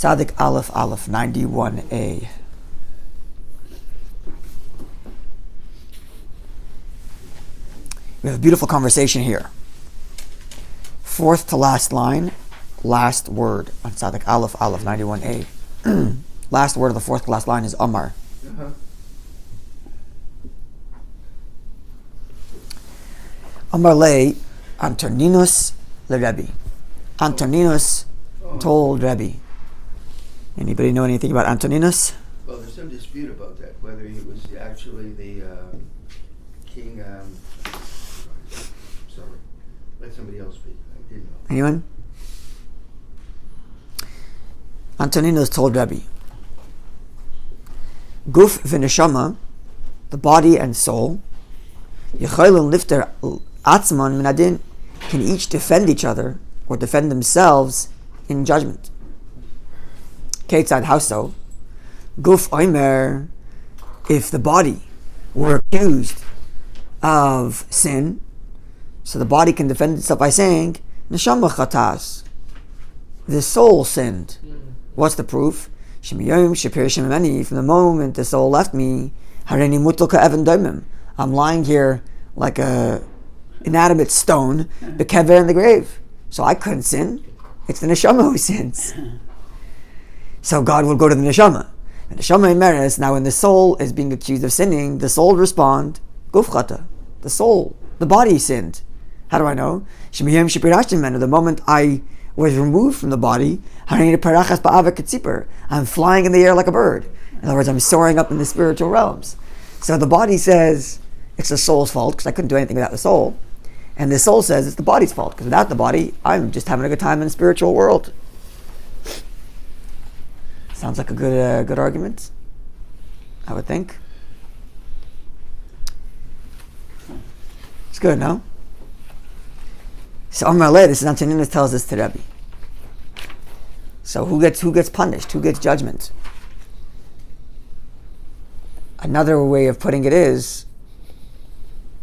Tzadik Aleph Aleph 91a. We have a beautiful conversation here. Fourth to last line, last word on Tzadik Aleph Aleph 91a. Last word of the fourth to last line is Amar. Amar le Antoninus le Rabbi. Antoninus told Rabbi. Anybody know anything about Antoninus? Well, there's some dispute about that, whether he was actually the king. Sorry, let somebody else speak. I didn't know. Anyone? Antoninus told Rabbi. Guf v'neshama, the body and soul, Yecholin lifter atzman minadin, can each defend each other or defend themselves in judgment. Ketzad, how so? Guf oimer, if the body were accused of sin, so the body can defend itself by saying, Neshama chatas, the soul sinned. What's the proof? Shemiyom shepir shemimeni, from the moment the soul left me, hareini mutlaka evan domim, I'm lying here like a inanimate stone, bekever in the grave. So I couldn't sin. It's the neshama who sins. So God will go to the neshama. And neshama imeres, now when the soul is being accused of sinning, the soul respond, gufchata, the soul, the body sinned. How do I know? Shemiyom shepir hashemenu, the moment I was removed from the body, I'm flying in the air like a bird. In other words, I'm soaring up in the spiritual realms. So the body says it's the soul's fault because I couldn't do anything without the soul. And the soul says it's the body's fault because without the body, I'm just having a good time in the spiritual world. Sounds like a good argument, I would think. It's good, no? So Amar Le, this is Antoninus tells us to Rabbi. So who gets punished? Who gets judgment? Another way of putting it is,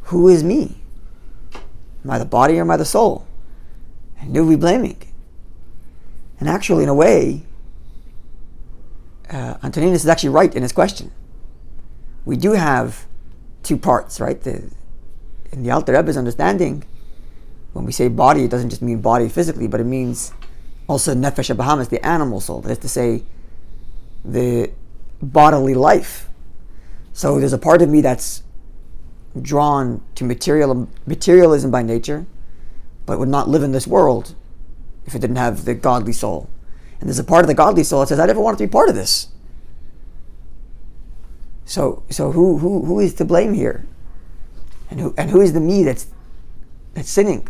who is me? Am I the body or am I the soul? And who are we blaming? And actually, in a way, Antoninus is actually right in his question. We do have two parts, right? In the Alter Rebbe's understanding, when we say body, it doesn't just mean body physically, but it means also nefesh habahamis, the animal soul. That is to say, the bodily life. So there's a part of me that's drawn to materialism by nature, but would not live in this world if it didn't have the godly soul. And there's a part of the godly soul that says, I never wanted to be part of this. So who is to blame here? And who is the me that's sinning?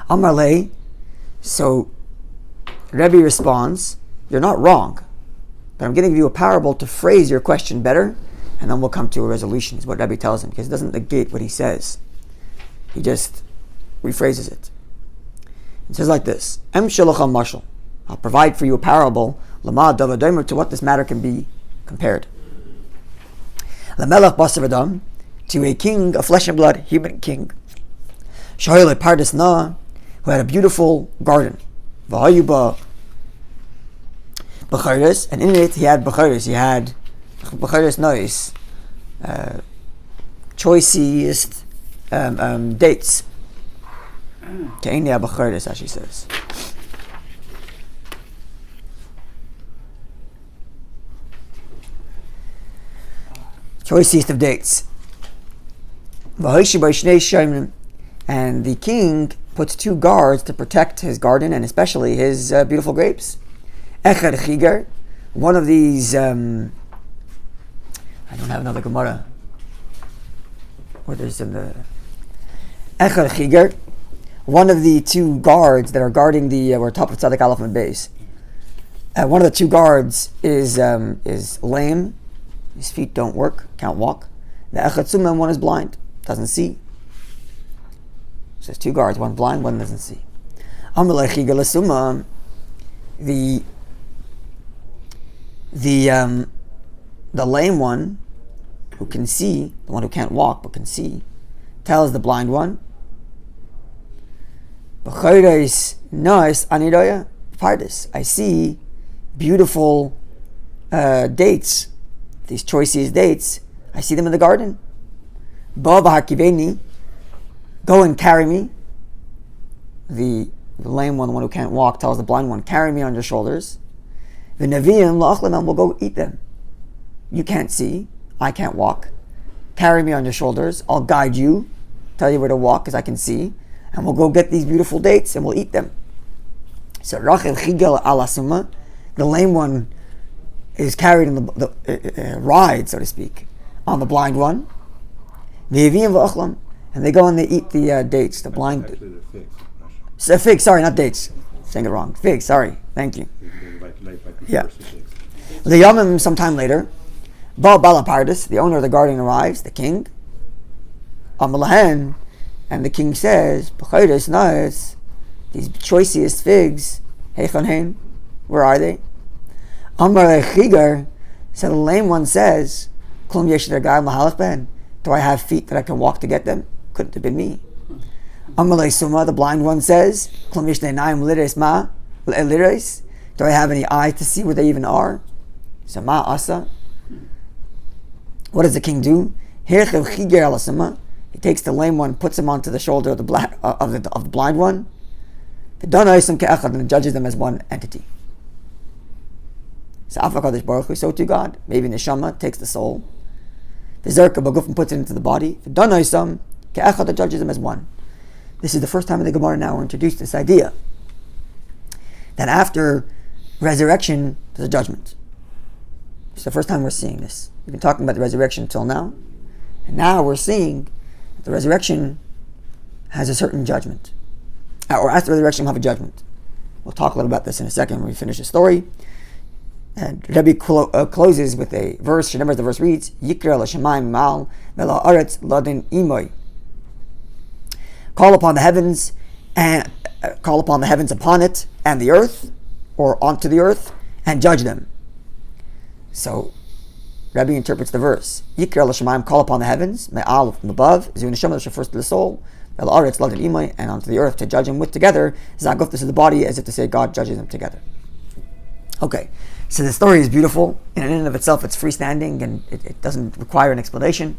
Amar Le, so Rebbe responds, you're not wrong, but I'm going to give you a parable to phrase your question better, and then we'll come to a resolution, is what Rebbe tells him, because it doesn't negate what he says. He just rephrases it. It says like this, Em Shalacham Mashal, I'll provide for you a parable, Lama Davadomer, to what this matter can be compared. Lamelach Basar Adam, to a king of flesh and blood, human king, Shoyle Pardes Na, who had a beautiful garden. V'hayuba B'chayres, and in it he had B'chayres. He had B'chayres Nois, choicest dates. Ke'enia B'chayres, as she says. Choicest of dates. V'hayshi B'shnei Shomrim, and the king puts two guards to protect his garden and especially his beautiful grapes. Echad Chiger, one of these, I don't have another Gemara. What is in the Echad Chiger, one of the two guards that are guarding we're top of Tzadik Aleph and base. One of the two guards is lame, his feet don't work, can't walk. The Echad Summa, one is blind, doesn't see. So there's two guards, one blind, one doesn't see. The lame one who can see, the one who can't walk but can see, tells the blind one, if Pardis. I see beautiful dates, these choicest dates. I see them in the garden. Ba v'harkiveni, go and carry me. The lame one, the one who can't walk, tells the blind one, carry me on your shoulders. The Nevi'im la'achlam, will go eat them. You can't see, I can't walk. Carry me on your shoulders. I'll guide you, tell you where to walk because I can see, and we'll go get these beautiful dates and we'll eat them. So Rachel chigel alasuma, the lame one is carried in the ride, so to speak, on the blind one. Nevi'im v'achlam, and they go and they eat the dates. The blind. Actually, they're figs. So figs, sorry, not dates. Saying it wrong. Figs, sorry. Thank you. Yeah. The Yomim, sometime later, Baal Balapardis, the owner of the garden, arrives, the king. Amalahen, and the king says, B'chayres na'es, these choicest figs, Heichon, where are they? Amar Chigar, so the lame one says, Klum yesh dergai mahalach ben, do I have feet that I can walk to get them? Couldn't have been me. Amalei Suma, the blind one says, Klum yesh de'naim liris ma, liris, do I have any eyes to see where they even are? So ma asa. What does the king do? He takes the lame one, puts him onto the shoulder of the blind one, and judges them as one entity. So to God, maybe Neshama takes the soul, the Zerka Bagufim puts it into the body, judges them as one. This is the first time in the Gemara now we're introduced to this idea that after resurrection there's a judgment. It's the first time we're seeing this. We've been talking about the resurrection until now, and now we're seeing that the resurrection has a certain judgment. Or after the resurrection, we'll have a judgment. We'll talk a little about this in a second when we finish the story. And Rabbi closes with a verse. Remember, the verse reads, Yikra l'shamayim mal v'la aretz ladin imoy. Call upon the heavens upon it and the earth, or onto the earth, and judge them. So Rabbi interprets the verse. Yikra l'shamayim, call upon the heavens, me'al, from above, zu neshama, that refers to the soul, v'la aretz ladin imoy, and onto the earth to judge them with together. Zaguf, this is the body, as if to say God judges them together. Okay, so the story is beautiful. In and of itself, it's freestanding, and it doesn't require an explanation.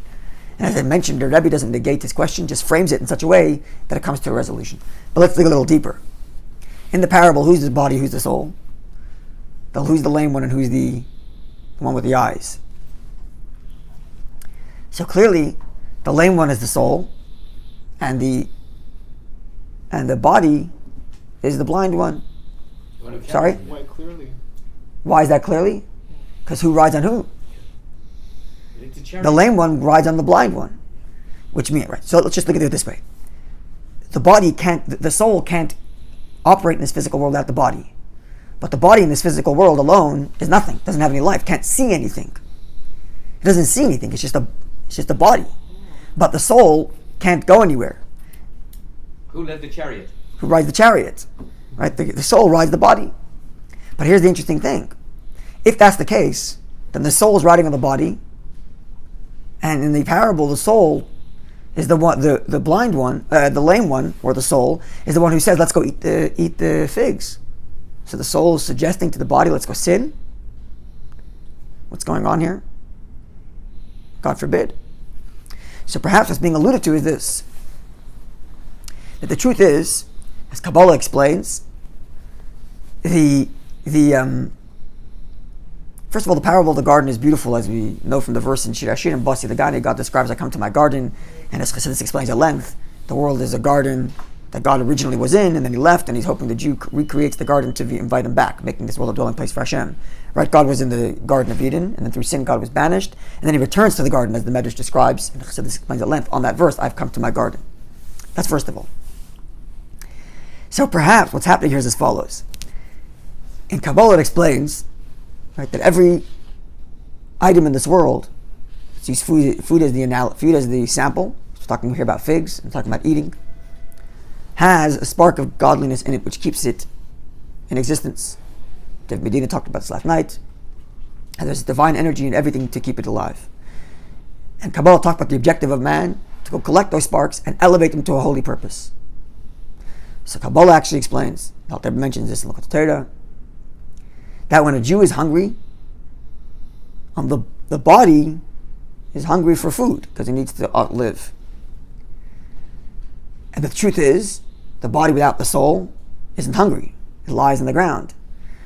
And as I mentioned, the Rebbe doesn't negate this question, just frames it in such a way that it comes to a resolution. But let's dig a little deeper. In the parable, who's the body, who's the soul? Who's the lame one, and who's the one with the eyes? So clearly, the lame one is the soul, and the body is the blind one. Sorry? Why clearly? Why is that clearly? Because who rides on who? The lame one rides on the blind one. Which means, right, so let's just look at it this way. The soul can't operate in this physical world without the body. But the body in this physical world alone is nothing, doesn't have any life, can't see anything. It doesn't see anything, it's just a body. But the soul can't go anywhere. Who led the chariot? Who rides the chariot? Right? The soul rides the body. But here's the interesting thing. If that's the case, then the soul is riding on the body, and in the parable, the soul is the one, the blind one, the lame one, or the soul, is the one who says, let's go eat the figs. So the soul is suggesting to the body, let's go sin. What's going on here? God forbid. So perhaps what's being alluded to is this, that the truth is, as Kabbalah explains, first of all, the parable of the garden is beautiful, as we know from the verse in Shir Hashirim, Basi the Gani, God describes, I come to my garden, and as Chassidic explains at length, the world is a garden that God originally was in, and then he left, and he's hoping the Jew recreates the garden to invite him back, making this world a dwelling place for Hashem. Right? God was in the Garden of Eden, and then through sin God was banished, and then he returns to the garden, as the Medrash describes, and Chassidic explains at length on that verse, I've come to my garden. That's first of all. So perhaps what's happening here is as follows. In Kabbalah it explains, right, that every item in this world, let's use food as the sample, we're talking here about figs, I'm talking about eating, has a spark of godliness in it which keeps it in existence. Dev Medina talked about this last night, and there's divine energy in everything to keep it alive. And Kabbalah talked about the objective of man, to go collect those sparks and elevate them to a holy purpose. So Kabbalah actually explains, the Rebbe mentions this in the Torah, that when a Jew is hungry, the body is hungry for food because he needs to live. And the truth is, the body without the soul isn't hungry. It lies in the ground.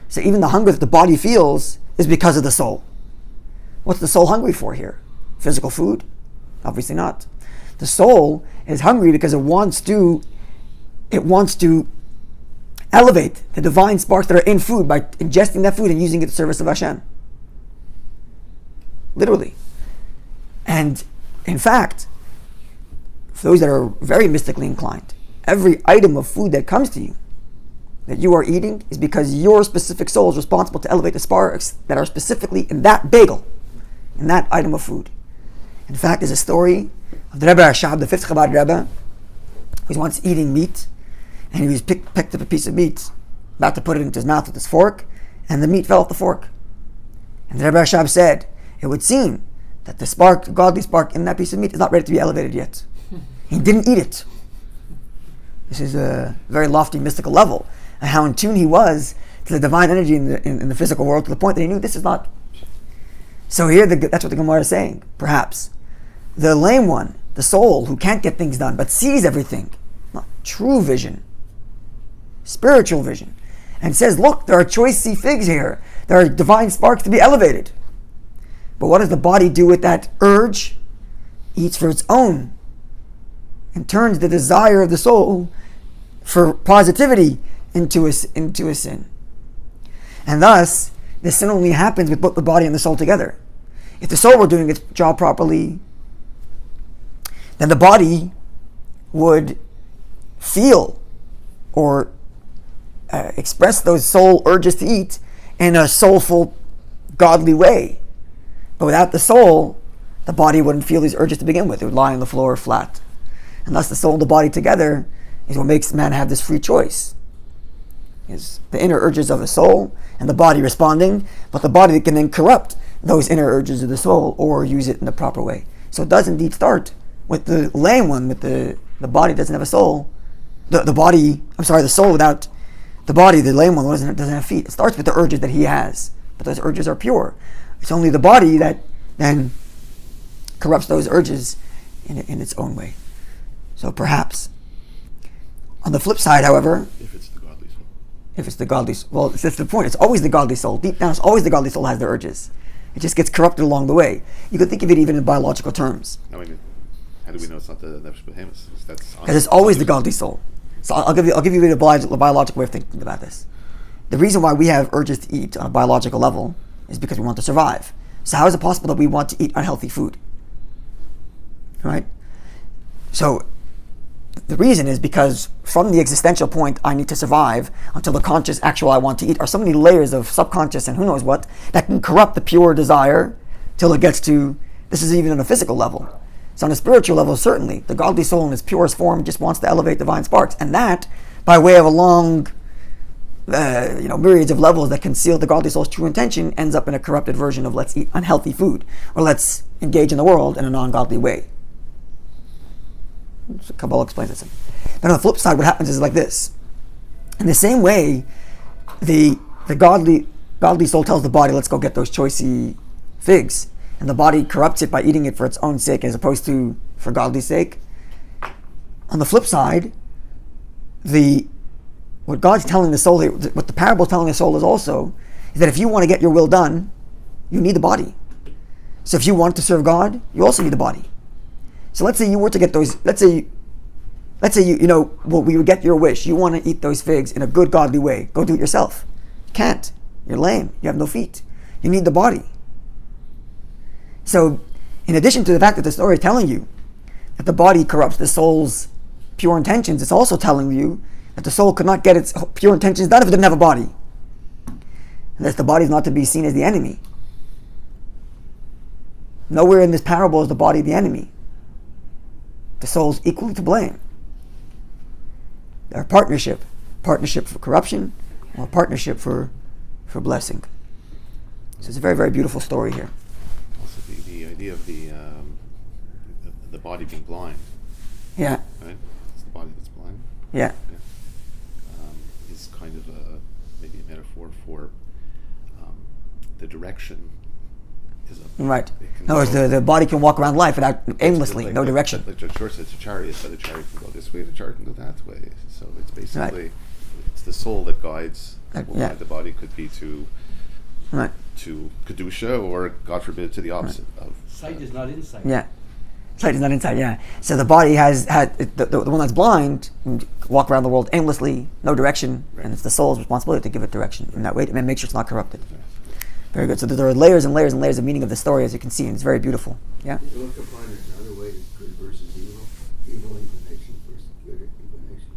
So even the hunger that the body feels is because of the soul. What's the soul hungry for here? Physical food? Obviously not. The soul is hungry because it wants to elevate the divine sparks that are in food by ingesting that food and using it to service of Hashem. Literally. And in fact, for those that are very mystically inclined, every item of food that comes to you, that you are eating, is because your specific soul is responsible to elevate the sparks that are specifically in that bagel, in that item of food. In fact, there's a story of the Rebbe Rashab, the fifth Chabad Rebbe, who was once eating meat, and he was picked up a piece of meat, about to put it into his mouth with his fork, and the meat fell off the fork. And the Rebbe Rashab said, it would seem that the spark, the godly spark in that piece of meat is not ready to be elevated yet. He didn't eat it. This is a very lofty mystical level, and how in tune he was to the divine energy in the physical world, to the point that he knew this is not. So here, that's what the Gemara is saying. Perhaps the lame one, the soul who can't get things done but sees everything, not true vision, spiritual vision, and says, look, there are choice figs here. There are divine sparks to be elevated. But what does the body do with that urge? Eats for its own, and turns the desire of the soul for positivity into a sin. And thus, the sin only happens with both the body and the soul together. If the soul were doing its job properly, then the body would feel or express those soul urges to eat in a soulful, godly way. But without the soul, the body wouldn't feel these urges to begin with. It would lie on the floor flat. And thus the soul and the body together is what makes man have this free choice. Is the inner urges of the soul and the body responding, but the body can then corrupt those inner urges of the soul or use it in the proper way. So it does indeed start with the lame one, with the body doesn't have a soul. The soul without the body, the lame one doesn't have feet. It starts with the urges that he has, but those urges are pure. It's only the body that then corrupts those urges in its own way. So perhaps. On the flip side, however, if it's the godly soul. Well, that's the point. It's always the godly soul. Deep down, it's always the godly soul has the urges. It just gets corrupted along the way. You could think of it even in biological terms. No, I mean, how do we know it's not the Nefesh Behemoth? Because it's always the godly soul. So I'll give you a biological way of thinking about this. The reason why we have urges to eat on a biological level is because we want to survive. So how is it possible that we want to eat unhealthy food? Right? So the reason is because from the existential point, I need to survive, until the conscious, actual I want to eat, are so many layers of subconscious and who knows what that can corrupt the pure desire till it gets to, this is even on a physical level. So on a spiritual level, certainly, the godly soul in its purest form just wants to elevate divine sparks. And that, by way of a long, myriads of levels that conceal the godly soul's true intention, ends up in a corrupted version of let's eat unhealthy food, or let's engage in the world in a non-godly way. So Kabbalah explains it. But on the flip side, what happens is like this. In the same way, the godly soul tells the body, let's go get those choicey figs. And the body corrupts it by eating it for its own sake as opposed to for godly sake. On the flip side, what God's telling the soul here, what the parable is telling the soul is also, is that if you want to get your will done, you need the body. So if you want to serve God, you also need the body. So let's say you were to get those, let's say we would get your wish. You want to eat those figs in a good godly way. Go do it yourself. You can't. You're lame. You have no feet. You need the body. So in addition to the fact that the story is telling you that the body corrupts the soul's pure intentions, it's also telling you that the soul could not get its pure intentions done if it didn't have a body. And that the body is not to be seen as the enemy. Nowhere in this parable is the body the enemy. The soul's equally to blame. They're partnership for corruption, or partnership for blessing. So it's a very, very beautiful story here. Also, the idea of the body being blind. Yeah. Right? It's the body that's blind. Yeah. kind of maybe a metaphor for the direction. Right. In other words, the body can walk around life without aimlessly, no direction. Like George said, it's a chariot, but the chariot can go this way, the chariot can go that way. So it's basically it's the soul that guides. The body could be to kedusha, or God forbid, to the opposite of. Sight is not insight. Yeah. Sight is not inside, yeah. So the body has the one that's blind can walk around the world aimlessly, no direction, and it's the soul's responsibility to give it direction in that way and make sure it's not corrupted. Very good. So there are layers and layers and layers of meaning of the story, as you can see, and it's very beautiful. Yeah. You look upon it another way: good versus evil, evil inclination versus good inclination.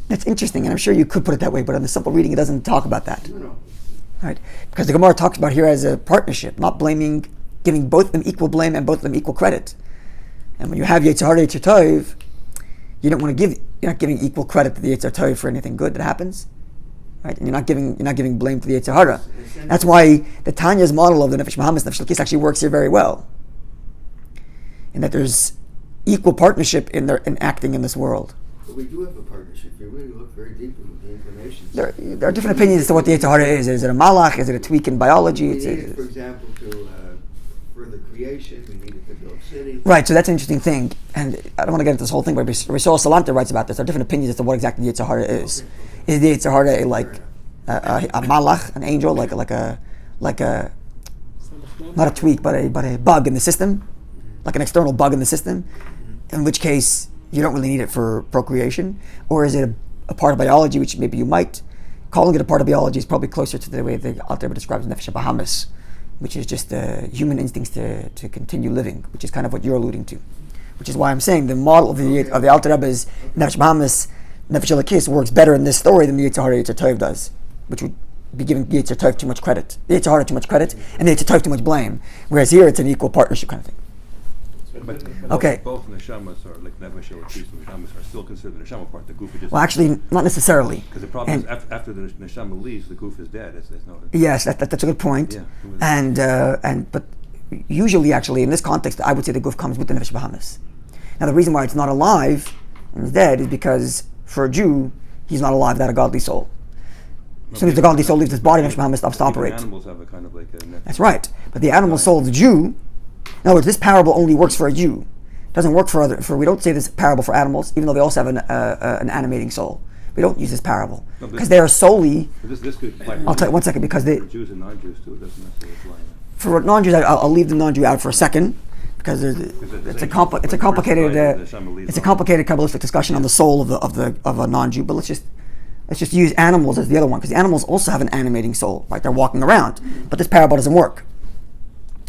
That's interesting, and I'm sure you could put it that way, but in the simple reading, it doesn't talk about that. No. Right? Because the Gemara talks about here as a partnership, not blaming, giving both of them equal blame and both of them equal credit. And when you have Yetzer Hara, Yetzer Tov, you're not giving equal credit to the Yetzer Tov for anything good that happens. Right? And you're not giving blame to the Yetzer Hara. That's why the Tanya's model of the Nefesh Bahamis, Nefesh Lakis, actually works here very well. In that there's equal partnership in acting in this world. But we do have a partnership. We really look very deeply with the inclinations. There are different opinions as to what the Yetzer Hara is. Is it a malach? Is it a tweak in biology? We need it, for example, for the creation. We need it to build cities. Right, so that's an interesting thing. And I don't want to get into this whole thing, but Rishon Salanta writes about this. There are different opinions as to what exactly the Yetzer Hara is. Okay. Is the Yetzer Hara like a malach, an angel, like a not a tweak, but a bug in the system, like an external bug in the system? In which case you don't really need it for procreation, or is it a part of biology, which maybe you might? Calling it a part of biology is probably closer to the way the Alter Rebbe describes Nefesh Bahamis, which is just human instincts to continue living, which is kind of what you're alluding to. Which is why I'm saying the model of the Alter Rebbe's Nefesh Bahamis, Nefesh Lakis works better in this story than the Yetzer Hara, Yetzer Tov does, which would be giving the Yetzer Tov too much credit, the Yetzer Hara too much credit, and the Yetzer Tov too much blame. Whereas here it's an equal partnership kind of thing. But Okay. Both neshamas are like Nefesh Lakis and neshamas are still considered the neshama part. The goof is just. Well, actually, not necessarily. Because the problem is after the neshama leaves, the goof is dead. It's no. Yes, that's a good point. Yeah. But usually, actually, in this context, I would say the goof comes with the Nefesh Bahamis. Now, the reason why it's not alive and is dead is because for a Jew, he's not alive without a godly soul. As soon as the godly soul leaves his body, Nefesh Bahamis stops to operate. Animals have a kind of like a. That's right. But the animal soul of the Jew, in other words, this parable only works for a Jew. It doesn't work for we don't say this parable for animals, even though they also have an animating soul. We don't use this parable because they are solely. This could apply I'll tell you 1 second, because for Jews and non-Jews too. It doesn't necessarily apply. For non-Jews, I'll leave the non-Jew out for a second because it's a complicated Kabbalistic discussion on the soul of a non-Jew. But let's just use animals as the other one, because the animals also have an animating soul, right? They're walking around, but this parable doesn't work,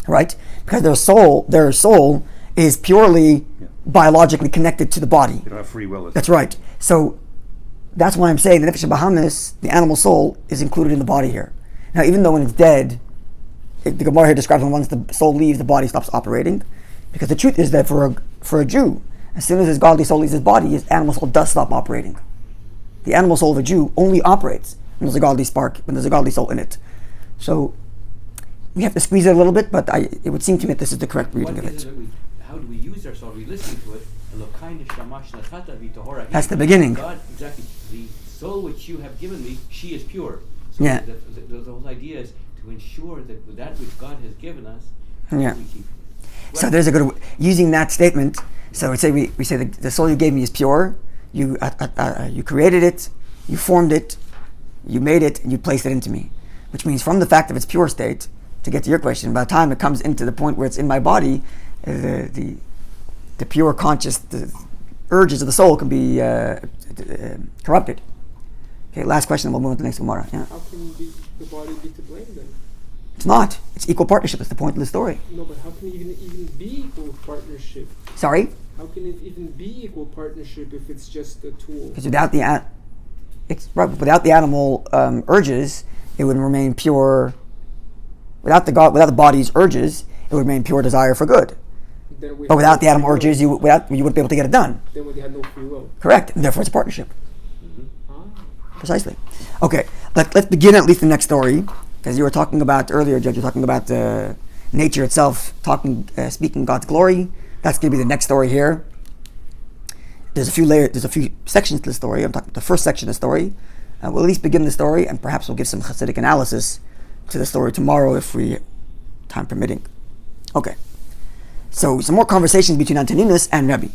right? Because their soul is purely biologically connected to the body. They don't have free will. That's right. So that's why I'm saying the Nefesh Bahamis, the animal soul, is included in the body here. Now, even though when it's dead, the Gemara here describes when once the soul leaves, the body stops operating. Because the truth is that for a Jew, as soon as his godly soul leaves his body, his animal soul does stop operating. The animal soul of a Jew only operates when there's a godly spark, when there's a godly soul in it. So we have to squeeze it a little bit, but it would seem to me that this is the correct reading of it. How do we use our soul? We listen to it. That's the beginning. God, exactly. The soul which you have given me, she is pure. So Yeah. The whole idea is to ensure that with that which God has given us, Yeah. we keep. So there's a good using that statement. So we say the soul you gave me is pure. You created it, you formed it, you made it, and you placed it into me. Which means from the fact of its pure state, to get to your question, by the time it comes into the point where it's in my body, the pure conscious the urges of the soul can be corrupted. Okay, last question, and we'll move on to the next Gemara. Yeah. How can the body be to blame then? It's not. It's equal partnership. That's the point of the story. No, but how can it even be equal partnership? Sorry? How can it even be equal partnership if it's just a tool? Because without the animal urges, it would remain pure. Without the body's urges, it would remain pure desire for good. But without the animal urges, you wouldn't be able to get it done. Then when they had no free will. Correct. And therefore, it's a partnership. Ah. Precisely. Okay. Let's begin at least the next story, because you were talking about earlier, Judge. You were talking about nature itself, speaking God's glory. That's going to be the next story here. There's a few sections to the story. I'm talking about the first section of the story. We'll at least begin the story, and perhaps we'll give some Chassidic analysis to the story tomorrow, if we, time permitting. Okay. So, some more conversations between Antoninus and Rabbi.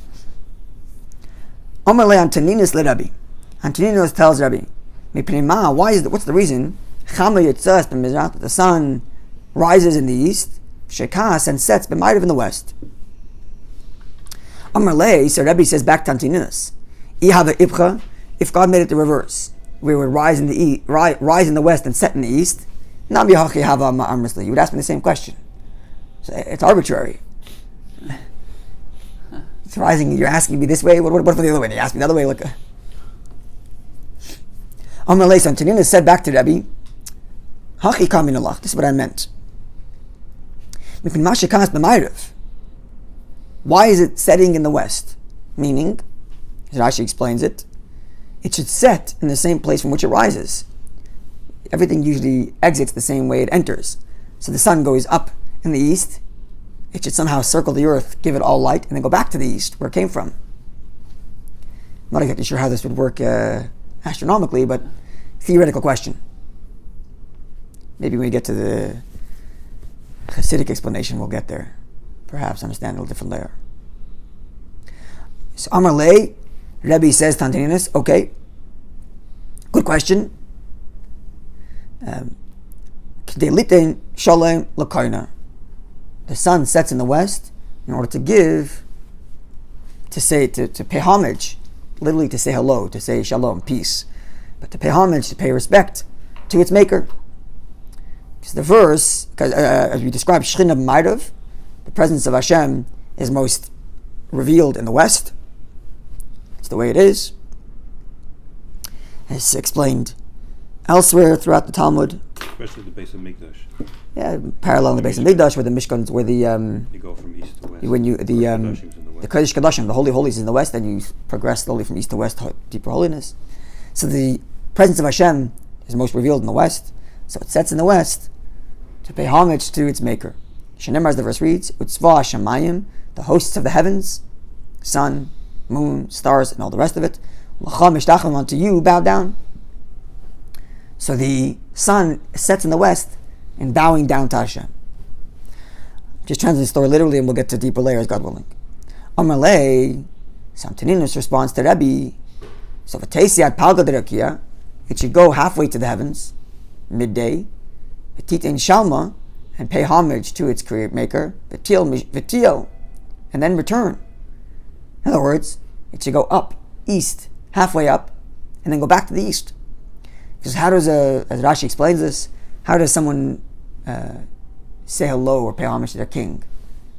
Omar le Antoninus le Rabbi. Antoninus tells Rabbi, what's the reason? The sun rises in the east, shekas, and sets b'mayrav in the west. Amar le, so Rabbi says back to Antoninus, if God made it the reverse, we would rise in the west and set in the east, you would ask me the same question. So it's arbitrary. It's rising, you're asking me this way, what if the other way? You ask me the other way, look. Amar le, so Antoninus said back to Rabbi, this is what I meant. Why is it setting in the west? Meaning, as Rashi explains it, it should set in the same place from which it rises. Everything usually exits the same way it enters. So the sun goes up in the east, it should somehow circle the earth, give it all light, and then go back to the east, where it came from. I'm not exactly sure how this would work astronomically, but theoretical question. Maybe when we get to the Chassidic explanation, we'll get there. Perhaps understand a little different layer. So Amar le, Rebbe says to Antoninus, okay, good question. The sun sets in the west in order to pay homage, literally to say hello, to say shalom, peace, but to pay homage, to pay respect to its maker. Because the verse, as we describe, Shechina b'mayrav, the presence of Hashem is most revealed in the west. It's the way it is. It's explained elsewhere throughout the Talmud. Especially the base of Mikdash. Yeah, parallel in the base of Mikdash, where the Mishkan, where the you go from east to west. The Kodesh Kodashim, the Holy Holies is in the west, and you progress slowly from east to west, deeper holiness. So the presence of Hashem is most revealed in the west. So it sets in the west to pay homage to its maker. Shenemar, as the verse reads, Utzva Hashemayim, the hosts of the heavens, sun, moon, stars, and all the rest of it. L'cha mishtachim, unto you bow down. So the sun sets in the west and bowing down to Hashem. Just translate the story literally, and we'll get to deeper layers, God willing. Amar le, Antoninus responds to Rabbi, so v'teisiat palga derakia, it should go halfway to the heavens, midday, v'titin shalma, and pay homage to its maker, v'tio, and then return. In other words, it should go up, east, halfway up, and then go back to the east. Because how does, as Rashi explains this, how does someone say hello or pay homage to their king?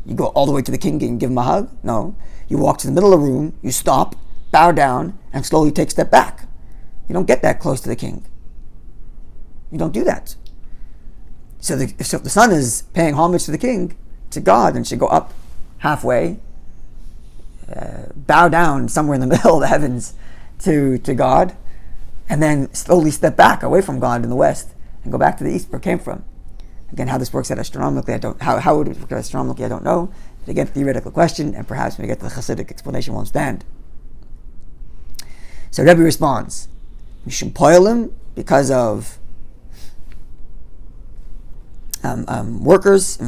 You go all the way to the king and give him a hug? No. You walk to the middle of the room, you stop, bow down, and slowly take a step back. You don't get that close to the king. You don't do that. So if the sun is paying homage to the king, to God, then should go up halfway, bow down somewhere in the middle of the heavens to God, and then slowly step back away from God in the west and go back to the east where it came from. Again, how this works out astronomically, how would it work out astronomically, I don't know. But again, theoretical question, and perhaps when we get to the Chassidic explanation, won't stand. So Rebbe responds, Mishum poelim, because of workers,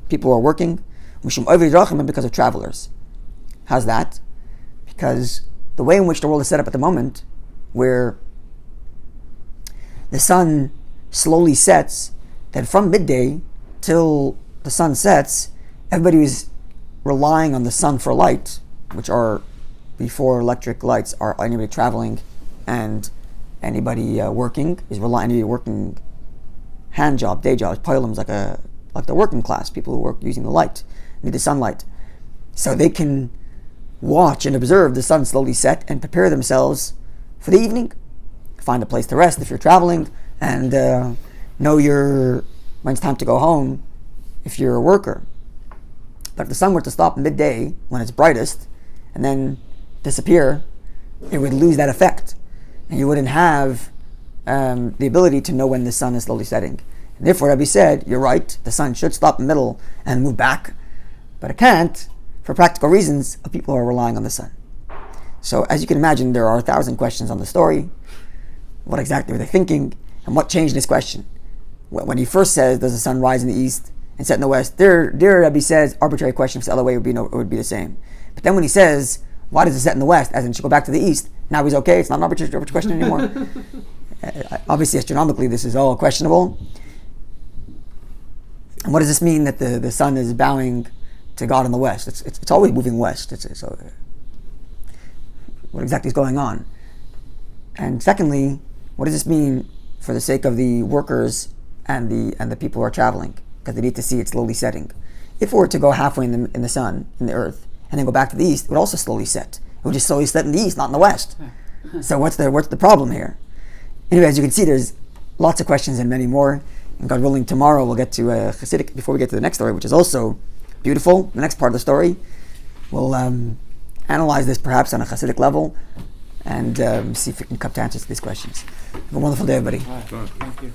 people who are working, Mishum ovei drachim, and because of travelers. How's that? Because the way in which the world is set up at the moment, where the sun slowly sets, that from midday till the sun sets, everybody is relying on the sun for light, which are, before electric lights, are anybody traveling and anybody working is relying, anybody working hand job, day job, poilim is like the working class, people who work using the light, need the sunlight. So they can watch and observe the sun slowly set and prepare themselves for the evening. Find a place to rest if you're traveling, and know when it's time to go home if you're a worker. But if the sun were to stop midday when it's brightest and then disappear, it would lose that effect, and you wouldn't have the ability to know when the sun is slowly setting. And therefore, Rabbi said, you're right, the sun should stop in the middle and move back, but it can't for practical reasons of people who are relying on the sun. So as you can imagine, there are 1,000 questions on the story. What exactly were they thinking? And what changed this question? When he first says, does the sun rise in the east and set in the west? There Rabbi says, arbitrary question, if it's the other way, it would be the same. But then when he says, why does it set in the west, as in it should go back to the east, now he's okay, it's not an arbitrary question anymore. Obviously, astronomically, this is all questionable. And what does this mean that the sun is bowing to God in the west? It's always moving west. So what exactly is going on? And secondly, what does this mean for the sake of the workers and the people who are traveling? Because they need to see it slowly setting. If it were to go halfway in the sun, in the earth, and then go back to the east, it would also slowly set. It would just slowly set in the east, not in the west. So what's the problem here? Anyway, as you can see, there's lots of questions and many more. And God willing, tomorrow we'll get to Chassidic. Before we get to the next story, which is also beautiful, the next part of the story, we'll analyze this perhaps on a Chassidic level and see if we can come to answers to these questions. Have a wonderful day, everybody. Thank you.